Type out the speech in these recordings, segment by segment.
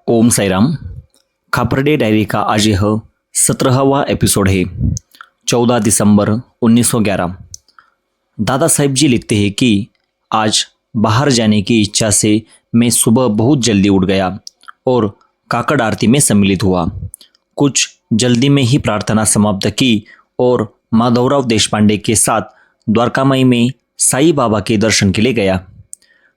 Om Sairam. Khaparde diary का आज यह 17वां एपिसोड है। 14 दिसंबर 1911। दादा साहिब जी लिखते हैं कि आज बाहर जाने की इच्छा से मैं सुबह बहुत जल्दी उठ गया और काकड़ आरती में सम्मिलित हुआ। कुछ जल्दी में ही प्रार्थना समाप्त की और माधवराव देशपांडे के साथ द्वारकामाई में साईं बाबा के दर्शन के लिए गया।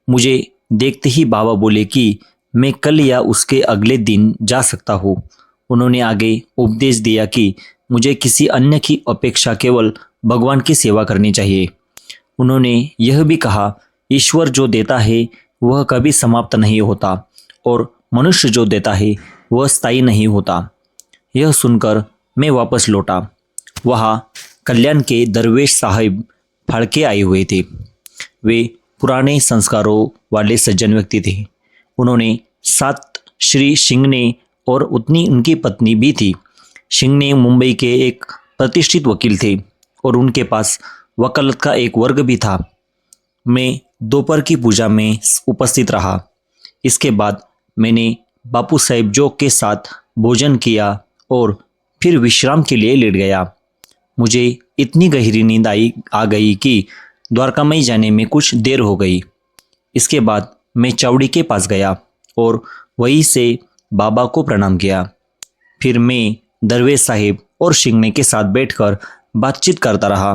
मुझे देखते ही बाबा बोले कि मैं कल या उसके अगले दिन जा सकता हूँ। उन्होंने आगे उपदेश दिया कि मुझे किसी अन्य की अपेक्षा केवल भगवान की सेवा करनी चाहिए। उन्होंने यह भी कहा, ईश्वर जो देता है वह कभी समाप्त नहीं होता और मनुष्य जो देता है वह स्थायी नहीं होता। यह सुनकर मैं वापस लौटा। वहाँ कल्याण के दरवेश साहिब फाड़के आए हुए थे। वे पुराने संस्कारों वाले सज्जन व्यक्ति थे। उन्होंने साथ श्री शिंगने और उनकी पत्नी भी थी। शिंगने मुंबई के एक प्रतिष्ठित वकील थे और उनके पास वकालत का एक वर्ग भी था। मैं दोपहर की पूजा में उपस्थित रहा। इसके बाद मैंने बापू साहेब जोग के साथ भोजन किया और फिर विश्राम के लिए लेट गया। मुझे इतनी गहरी नींद आ गई कि द्वारकामाई जाने में कुछ देर हो गई। इसके बाद मैं चावड़ी के पास गया और वहीं से बाबा को प्रणाम किया। फिर मैं दरवेश साहिब और शिंगने के साथ बैठकर बातचीत करता रहा।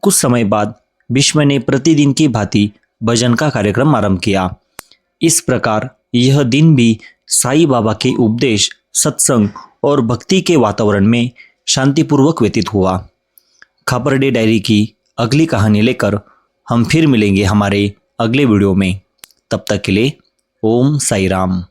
कुछ समय बाद भीष्म ने प्रतिदिन की भांति भजन का कार्यक्रम आरंभ किया। इस प्रकार यह दिन भी साईं बाबा के उपदेश, सत्संग और भक्ति के वातावरण में शांतिपूर्वक व्यतीत हुआ। खापरडे डायरी की अगली कहानी लेकर हम फिर मिलेंगे हमारे अगले वीडियो में। तब तक के लिए ओम साई राम।